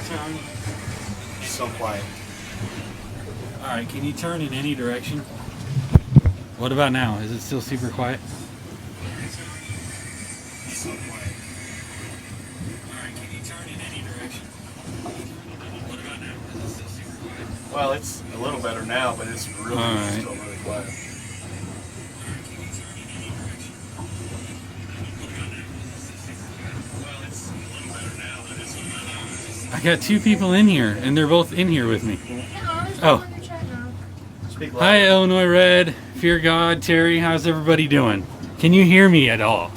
turn. So quiet. Alright, can you turn in any direction? What about now? Is it still super quiet? So quiet. Alright, can you turn in any direction? What about now? Is it still super quiet? Well, it's a little better now, but it's really still really quiet. I got two people in here, and they're both in here with me. Oh. Hi, Illinois Red, Fear God, Terry. How's everybody doing? Can you hear me at all?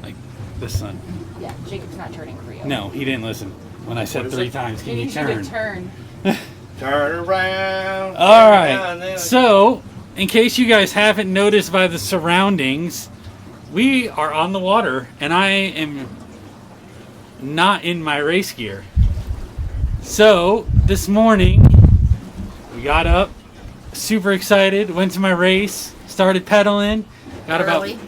Like this son. Yeah, Jacob's not turning for you. No, he didn't listen. When I said 3 times, can you turn? Turn. Turn around. All right. So, in case you guys haven't noticed by the surroundings, we are on the water, and I am not in my race gear. So this morning we got up, super excited, went to my race, started pedaling, got early.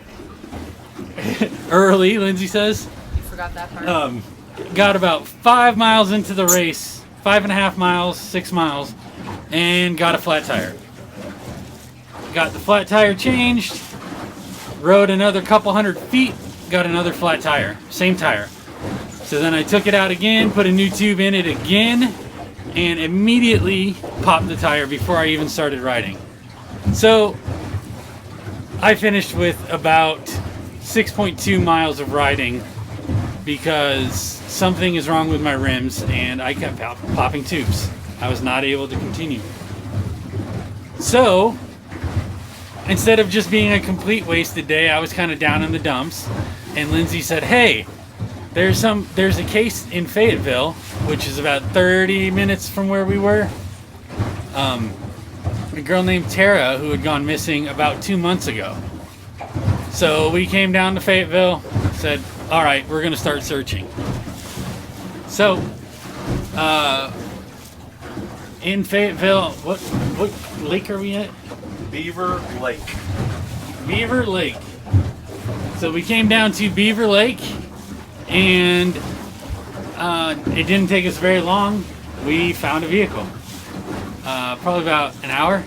About early, Lindsay says. You forgot that part. Got about 5 miles into the race, 5.5 miles, 6 miles, and got a flat tire. Got the flat tire changed, rode another couple hundred feet, got another flat tire, same tire. So then I took it out again, put a new tube in it again, and immediately popped the tire before I even started riding. So I finished with about 6.2 miles of riding because something is wrong with my rims and I kept popping tubes. I was not able to continue. So instead of just being a complete wasted day, I was kind of down in the dumps, and Lindsay said, hey, there's a case in Fayetteville, which is about 30 minutes from where we were. A girl named Tara who had gone missing about 2 months ago. So we came down to Fayetteville, said, all right, we're going to start searching. So, in Fayetteville, what lake are we at? Beaver Lake. Beaver Lake. So we came down to Beaver Lake, and it didn't take us very long. We found a vehicle. Probably about an hour.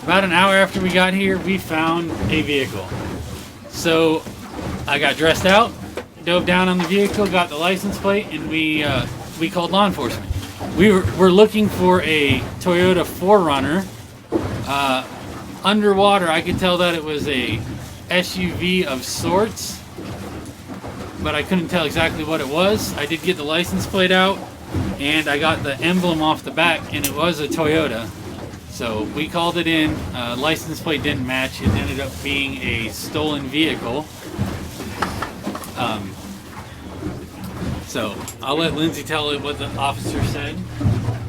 About an hour after we got here, we found a vehicle. So I got dressed out, dove down on the vehicle, got the license plate, and we called law enforcement. We're looking for a Toyota 4Runner. Underwater, I could tell that it was a SUV of sorts, but I couldn't tell exactly what it was. I did get the license plate out, and I got the emblem off the back, and it was a Toyota. So we called it in. License plate didn't match. It ended up being a stolen vehicle. So I'll let Lindsay tell it what the officer said.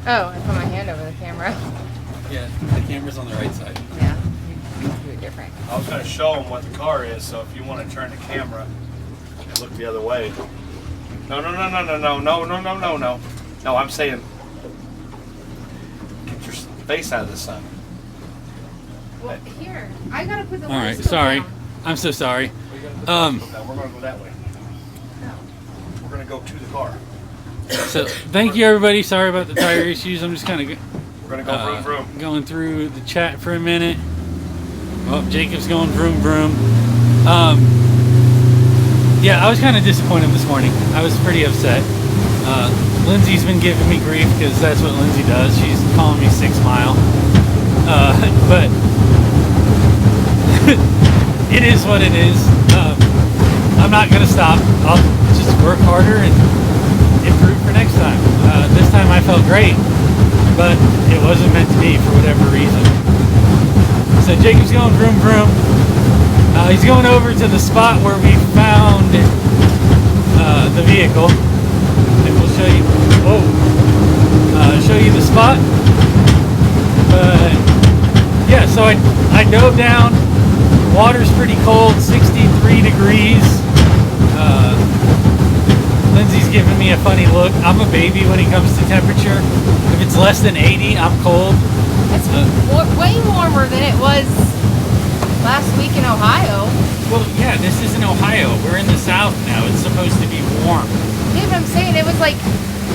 Oh, I put my hand over the camera. Yeah, the camera's on the right side. Yeah, you do it different. I was going to show them what the car is, so if you want to turn the camera and look the other way. No. No, I'm saying, get your face out of the sun. Well, here, I gotta put the. All right, sorry. Down. I'm so sorry. We're going to go that way. We're going to go to the car. So thank you, everybody. Sorry about the tire issues. I'm just kind of We're going to go vroom vroom. going through the chat for a minute. Oh, Jacob's going vroom vroom. Yeah, I was kind of disappointed this morning. I was pretty upset. Lindsay's been giving me grief because that's what Lindsay does. She's calling me 6 Mile. But it is what it is. I'm not going to stop. I'll just work harder and improve for next time. This time I felt great, but it wasn't meant to be for whatever reason. So Jacob's going vroom vroom. He's going over to the spot where we found the vehicle, and we'll show you. Show you the spot. But yeah, so I dove down. Water's pretty cold, 63 degrees. Lindsay's giving me a funny look. I'm a baby when it comes to temperature. If it's less than 80, I'm cold. It's way warmer than it was last week in Ohio. Well, yeah, this isn't Ohio. We're in the South now. It's supposed to be warm. Yeah, but I'm saying it was like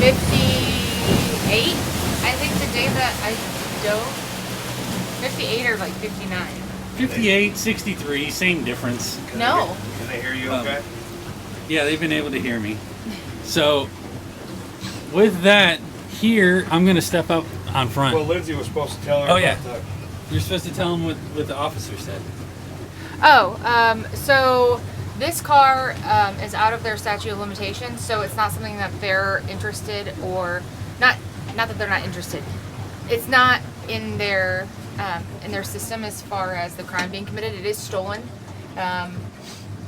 58. I think the day that I dove, 58 or like 59. 58, 63, same difference. No. Can they hear you okay? Yeah, they've been able to hear me. So, with that, here, I'm going to step up on front. Well, Lindsay was supposed to tell her Oh, about yeah. the... You're supposed to tell them what the officer said. Oh, so this car is out of their statute of limitations, so it's not something that they're interested or not that they're not interested. It's not in their system as far as the crime being committed. It is stolen.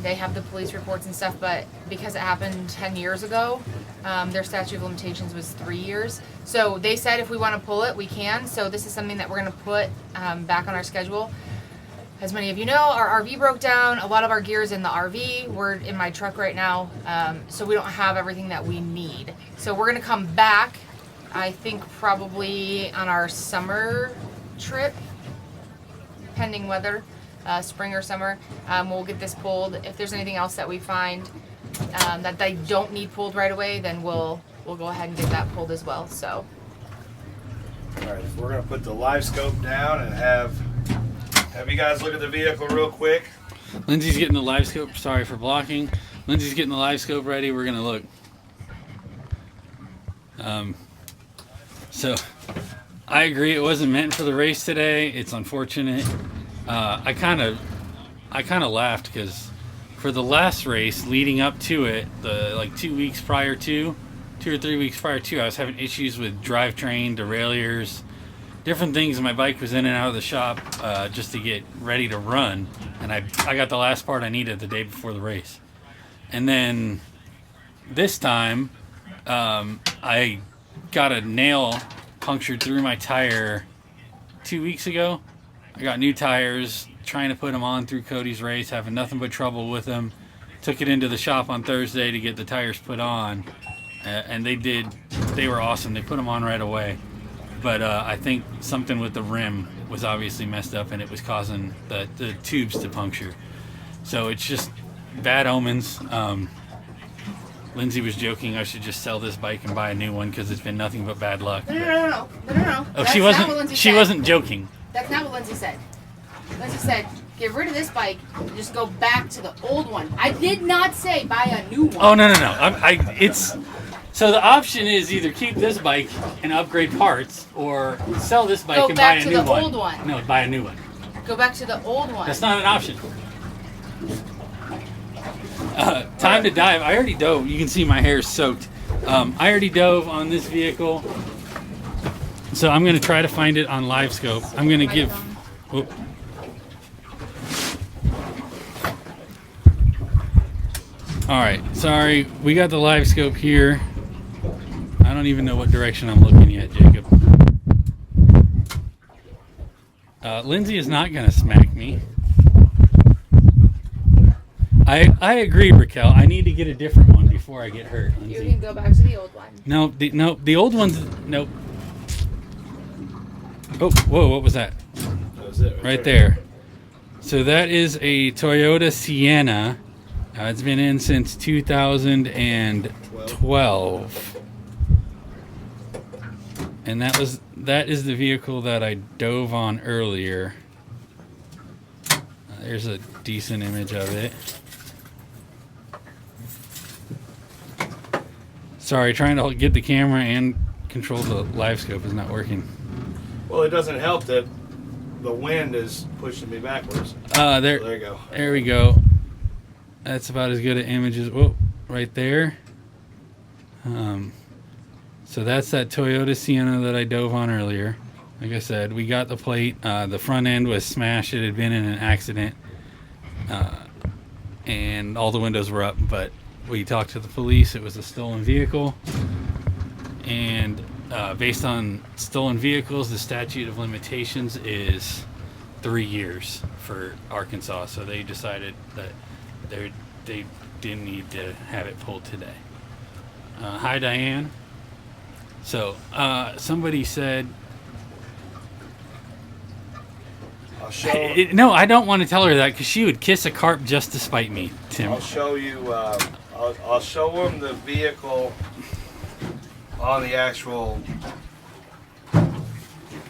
They have the police reports and stuff, but because it happened 10 years ago, their statute of limitations was 3 years. So they said if we want to pull it, we can. So this is something that we're going to put back on our schedule. As many of you know, our RV broke down. A lot of our gear is in the RV. We're in my truck right now, so we don't have everything that we need. So we're going to come back, I think probably on our summer trip, pending weather. Spring or summer, we'll get this pulled. If there's anything else that we find that they don't need pulled right away, then we'll go ahead and get that pulled as well. So, All right, we're gonna put the live scope down and have you guys look at the vehicle real quick. Lindsay's getting the live scope. Sorry for blocking. Lindsay's getting the live scope ready. We're gonna look. So, I agree. It wasn't meant for the race today. It's unfortunate. I kind of laughed because for the last race leading up to it, the like 2 weeks prior to, 2 or 3 weeks prior to, I was having issues with drivetrain, derailleurs, different things. My bike was in and out of the shop just to get ready to run, and I got the last part I needed the day before the race. And then this time, I got a nail punctured through my tire 2 weeks ago. I got new tires, trying to put them on through Cody's race, having nothing but trouble with them. Took it into the shop on Thursday to get the tires put on, and they were awesome. They put them on right away. But I think something with the rim was obviously messed up, and it was causing the tubes to puncture. So it's just bad omens. Lindsay was joking I should just sell this bike and buy a new one because it's been nothing but bad luck. No. Oh, That's she not what Lindsay wasn't. She said. wasn't joking. That's not what Lindsay said. Lindsay said, get rid of this bike and just go back to the old one. I did not say buy a new one. Oh no. It's so the option is either keep this bike and upgrade parts, or sell this bike Go and back buy a to new the one. old one. No, buy a new one. Go back to the old one. That's not an option. Time to dive. I already dove. You can see my hair is soaked. I already dove on this vehicle, so I'm going to try to find it on live scope. I'm going to give. Whoop. All right, sorry. We got the live scope here. I don't even know what direction I'm looking yet, Jacob. Lindsay is not going to smack me. I agree, Raquel. I need to get a different one before I get hurt, Lindsay. You can go back to the old one. No, the old one's nope. Oh, whoa! What was that? That was it. Right there. So that is a Toyota Sienna. It's been in since 2012, and that is the vehicle that I dove on earlier. There's a decent image of it. Sorry, trying to get the camera and control the live scope is not working. Well, it doesn't help that the wind is pushing me backwards. There you go. There we go. That's about as good an image as whoa, right there. So that's that Toyota Sienna that I dove on earlier. Like I said, we got the plate. The front end was smashed. It had been in an accident, and all the windows were up. But we talked to the police. It was a stolen vehicle, and based on stolen vehicles, the statute of limitations is 3 years for Arkansas. So they decided that they didn't need to have it pulled today. Hi, Diane. So somebody said, I'll show. No, I don't want to tell her that because she would kiss a carp just to spite me, Tim. I'll show you. I'll show them the vehicle on the actual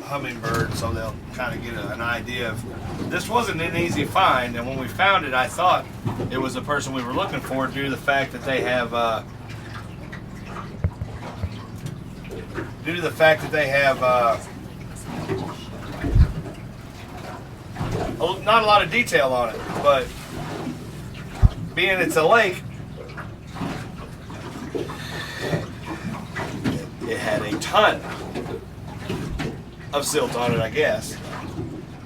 Hummingbird, so they'll kind of get an idea of. This wasn't an easy find, and when we found it, I thought it was the person we were looking for due to the fact that they have. Due to the fact that they have. Not a lot of detail on it, but being it's a lake, it had a ton of silt on it, I guess,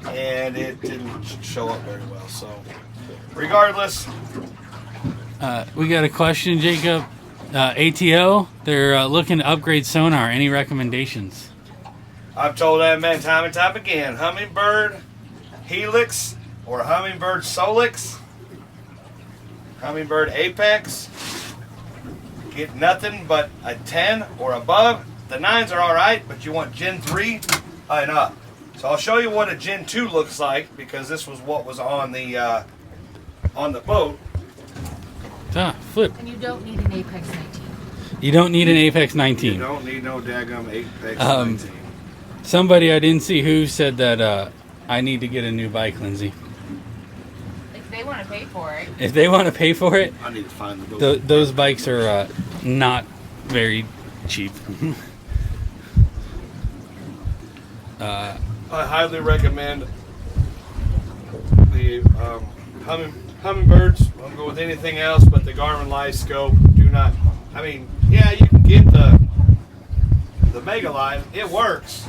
and it didn't show up very well. So, regardless, we got a question, Jacob. ATO, they're looking to upgrade Sonar. Any recommendations? I've told that man time and time again, Hummingbird Helix or Hummingbird Solix, Hummingbird Apex, get nothing but a 10 or above. The 9s are alright, but you want Gen 3 and up. So I'll show you what a Gen 2 looks like, because this was what was on the boat. Flip. And you don't need an Apex 19. You don't need an Apex 19. You don't need no daggum Apex 19. Somebody I didn't see who said that I need to get a new bike, Lindsay. If they want to pay for it. If they want to pay for it, I need to find the boat. those bikes are not very cheap. I highly recommend the Hummingbirds. I won't go with anything else but the Garmin Live Scope. Do not. I mean, yeah, you can get the Mega Live. It works,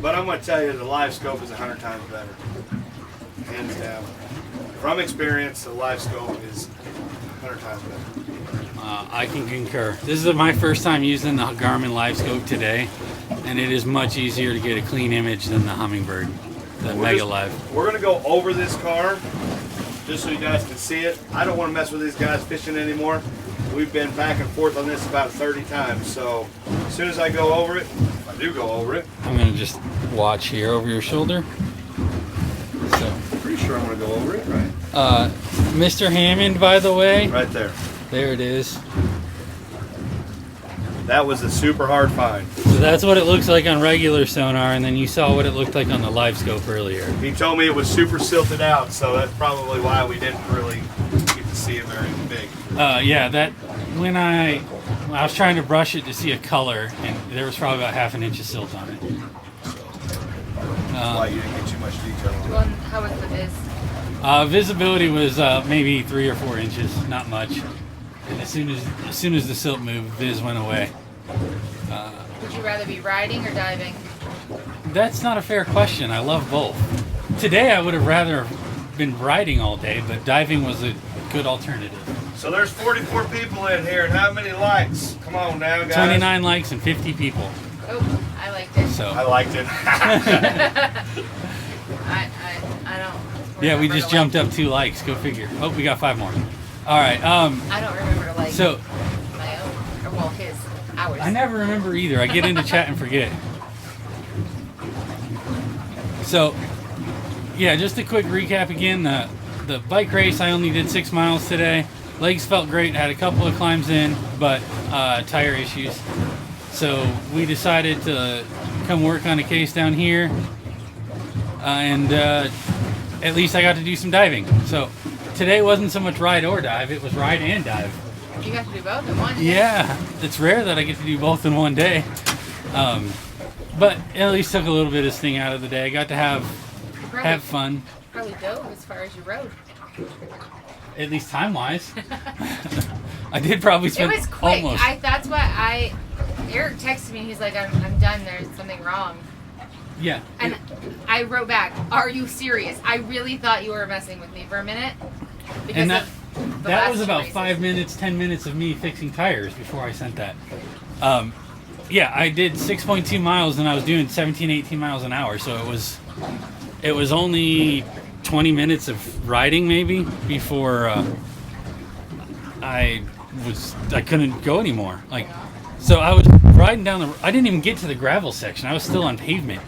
but I'm going to tell you the Live Scope is 100 times better, hands down. From experience, the Live Scope is 100 times better. I can concur. This is my first time using the Garmin Live Scope today, and it is much easier to get a clean image than the Hummingbird, the Mega Live. We're going to go over this car just so you guys can see it. I don't want to mess with these guys fishing anymore. We've been back and forth on this about 30 times, so as soon as I go over it, if I do go over it, I'm going to just watch here over your shoulder. So, pretty sure I'm going to go over it, right? Mr. Hammond, by the way. Right there. There it is. That was a super hard find. So that's what it looks like on regular Sonar, and then you saw what it looked like on the Live Scope earlier. He told me it was super silted out, so that's probably why we didn't really get to see it very big. Yeah, that when I was trying to brush it to see a color, and there was probably about half an inch of silt on it. That's why you didn't get too much detail on it. Well, how was the viz? Visibility was maybe 3 or 4 inches, not much. And as soon as the silt moved, Viz went away. Would you rather be riding or diving? That's not a fair question. I love both. Today I would have rather been riding all day, but diving was a good alternative. So there's 44 people in here, and how many likes? Come on now, guys. 29 likes and 50 people. Oh, I liked it. So I liked it. I don't. yeah, we remember just to jumped like, up 2 likes. Go figure. Oh, we got 5 more. All right. I don't remember to like So my own, or well, ours. I never remember either. I get into chat and forget. So, yeah, just a quick recap again. The bike race, I only did 6 miles today. Legs felt great. Had a couple of climbs in, but tire issues. So we decided to come work on a case down here, and at least I got to do some diving. So today wasn't so much ride or dive; it was ride and dive. You got to do both in one day. Yeah, it's rare that I get to do both in one day. But it at least took a little bit of sting out of the day. I got to have fun. Probably dove as far as you rode. At least time-wise. I did probably spend It was quick. almost. That's why Eric texted me. He's like, I'm done. There's something wrong. Yeah. And I wrote back, are you serious? I really thought you were messing with me for a minute. Because And that of the that last was two about races. 5 minutes, 10 minutes of me fixing tires before I sent that. Yeah, I did 6.2 miles and I was doing 17, 18 miles an hour. So it was only 20 minutes of riding maybe before I couldn't go anymore. So I was riding down I didn't even get to the gravel section. I was still on pavement.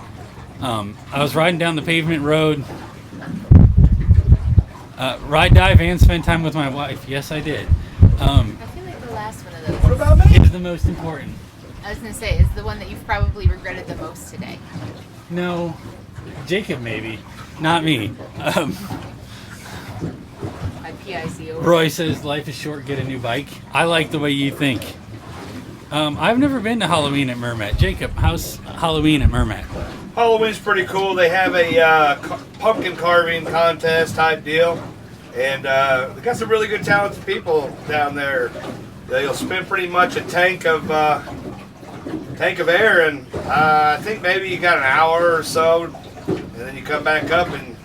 I was riding down the pavement road. Ride, dive, and spend time with my wife. Yes, I did. I feel like the last one of those What about me? Is the most important. I was going to say, is the one that you've probably regretted the most today. No, Jacob maybe, not me. I PIC over. Roy says life is short, get a new bike. I like the way you think. I've never been to Halloween at Mermet. Jacob, how's Halloween at Mermet? Halloween's pretty cool. They have a pumpkin carving contest type deal, and they got some really good talented people down there. They'll spend pretty much a tank of air, and I think maybe you got an hour or so, and then you come back up and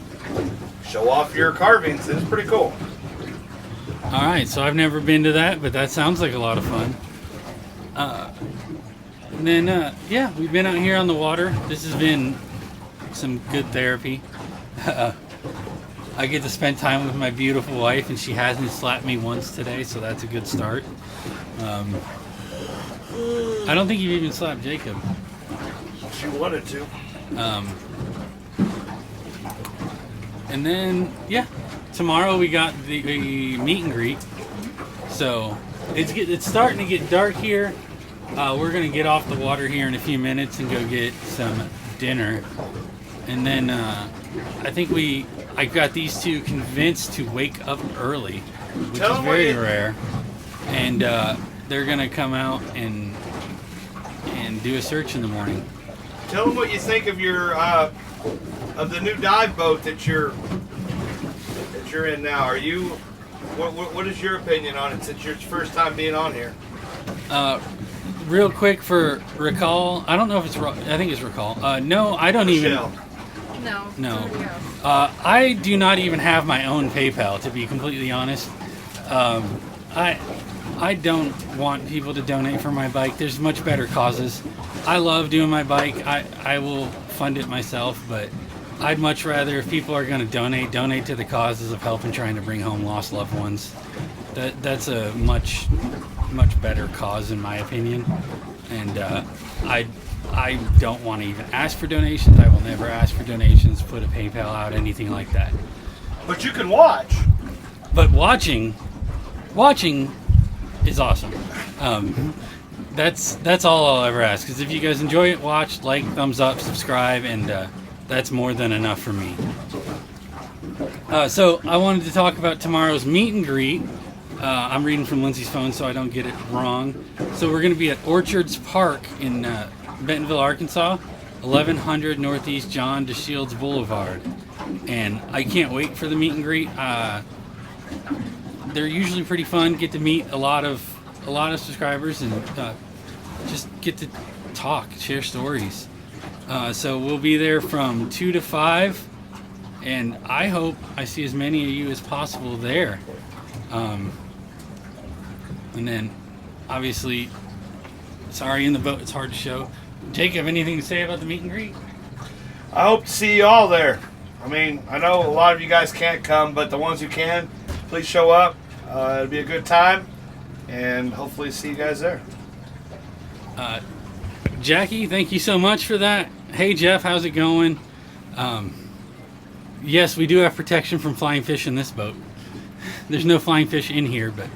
show off your carvings. It's pretty cool. All right, so I've never been to that, but that sounds like a lot of fun. And then, yeah, we've been out here on the water. This has been some good therapy. I get to spend time with my beautiful wife, and she hasn't slapped me once today, so that's a good start. I don't think you've even slapped Jacob. She wanted to. And then, yeah, tomorrow we got the meet and greet. So it's starting to get dark here. We're gonna get off the water here in a few minutes and go get some dinner. And then I think I got these two convinced to wake up early, which is very rare. And they're gonna come out and do a search in the morning. Tell them what you think of your of the new dive boat that you're in now. Are you? What is your opinion on it since your first time being on here? Real quick for recall, I don't know if it's. I think it's recall. No, I don't even. No. No. I do not even have my own PayPal, to be completely honest. I don't want people to donate for my bike. There's much better causes. I love doing my bike. I will fund it myself, but I'd much rather, if people are going to donate to the causes of helping trying to bring home lost loved ones. That's a much better cause in my opinion. And I don't want to even ask for donations. I will never ask for donations, put a PayPal out, anything like that. But you can watch. But watching is awesome. That's all I'll ever ask. Because if you guys enjoy it, watch, like, thumbs up, subscribe, and that's more than enough for me. So I wanted to talk about tomorrow's meet and greet. I'm reading from Lindsay's phone so I don't get it wrong. So we're going to be at Orchards Park in Bentonville, Arkansas, 1100 Northeast John DeShields Boulevard. And I can't wait for the meet and greet. They're usually pretty fun. Get to meet a lot of subscribers and just get to talk, share stories. So we'll be there from 2 to 5, and I hope I see as many of you as possible there. And then, obviously, sorry, in the boat, it's hard to show. Jacob, anything to say about the meet and greet? I hope to see you all there. I mean, I know a lot of you guys can't come, but the ones who can, please show up. It'll be a good time, and hopefully see you guys there. Jackie, thank you so much for that. Hey, Jeff, how's it going? Yes, we do have protection from flying fish in this boat. There's no flying fish in here, but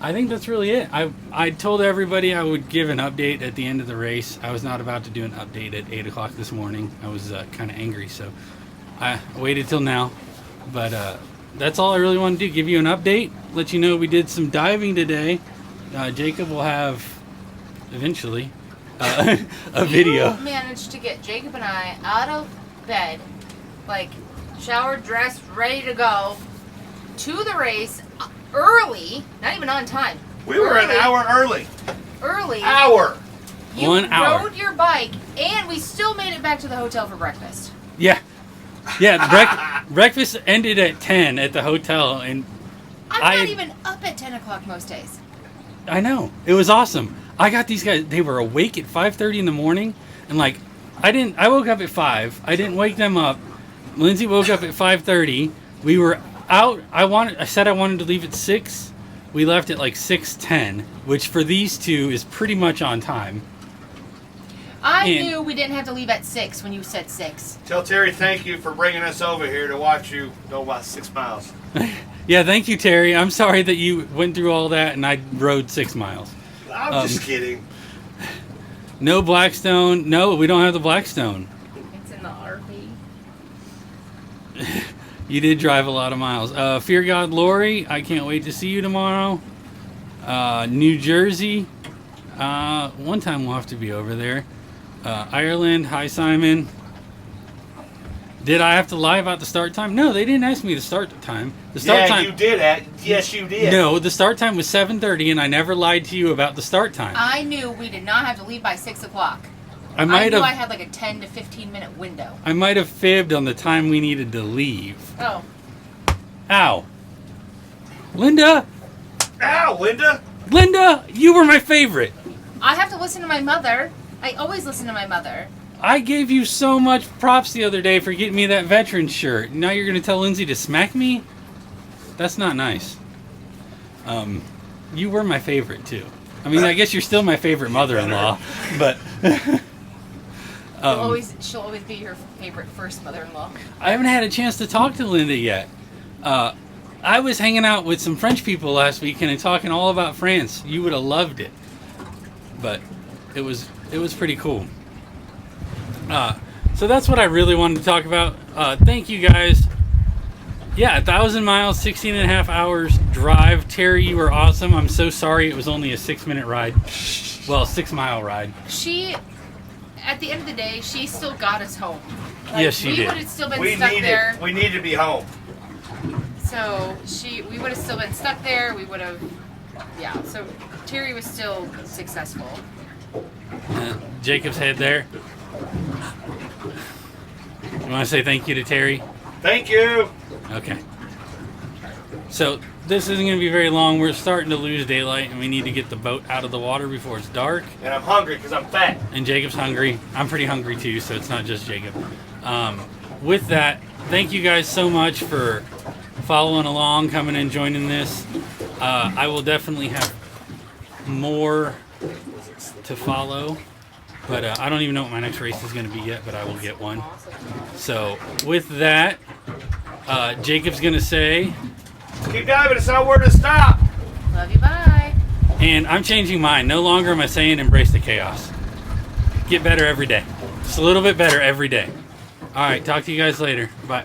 I think that's really it. I told everybody I would give an update at the end of the race. I was not about to do an update at 8 o'clock this morning. I was kind of angry, so I waited till now. But that's all I really want to do, give you an update, let you know we did some diving today. Jacob will have, eventually, a video. You managed to get Jacob and I out of bed, like showered, dressed, ready to go, to the race early, not even on time. We were an hour early. Early. Hour. You 1 hour. rode your bike, and we still made it back to the hotel for breakfast. Yeah. Yeah, breakfast ended at 10 at the hotel, and I'm not even up at 10 o'clock most days. I know. It was awesome. I got these guys, they were awake at 5:30 in the morning, and like, I woke up at 5. I didn't wake them up. Lindsay woke up at 5:30. We were out. I said I wanted to leave at 6. We left at like 6:10, which for these two is pretty much on time. I And- knew we didn't have to leave at 6 when you said 6. Tell Terry thank you for bringing us over here to watch you go about 6 miles. Yeah, thank you, Terry. I'm sorry that you went through all that and I rode 6 miles. I'm just kidding. No Blackstone. No, we don't have the Blackstone. It's in the RV. You did drive a lot of miles. Fear God Lori, I can't wait to see you tomorrow. New Jersey. One time we'll have to be over there. Ireland, hi Simon. Did I have to lie about the start time? No, they didn't ask me to start the time. The start time. You did. Yes, you did. No, the start time was 7:30, and I never lied to you about the start time. I knew we did not have to leave by 6 o'clock. I I knew I have. had like a 10 to 15 minute window. I might have fibbed on the time we needed to leave. Oh. Ow. Linda, Ow, Linda, you were my favorite. I have to listen to my mother. I always listen to my mother. I gave you so much props the other day for getting me that veteran shirt. Now you're going to tell Lindsay to smack me? That's not nice. You were my favorite too. I mean, I guess you're still my favorite mother-in-law, but She'll always be your favorite first mother-in-law. I haven't had a chance to talk to Linda yet. I was hanging out with some French people last weekend and talking all about France. You would have loved it, but it was pretty cool. So that's what I really wanted to talk about. Thank you guys. Yeah, 1,000 miles, 16 and a half hours drive. Terry, you were awesome. I'm so sorry it was only a 6-minute ride. Well, 6-mile ride. She, at the end of the day, she still got us home. Yes, she did. We would have still been stuck there. We need to be home. So we would have still been stuck there. We would have, yeah. So Terry was still successful. Jacob's head there. You want to say thank you to Terry? Thank you. Okay. So this isn't going to be very long. We're starting to lose daylight, and we need to get the boat out of the water before it's dark. And I'm hungry because I'm fat. And Jacob's hungry. I'm pretty hungry too, so it's not just Jacob. With that, thank you guys so much for following along, coming and joining this. I will definitely have more to follow, but I don't even know what my next race is going to be yet, but I will get one. So with that, Jacob's going to say, Keep diving. It's not where to stop. Love you, bye. and I'm changing mine. No longer am I saying embrace the chaos. Get better every day. Just a little bit better every day. All right, talk to you guys later. Bye.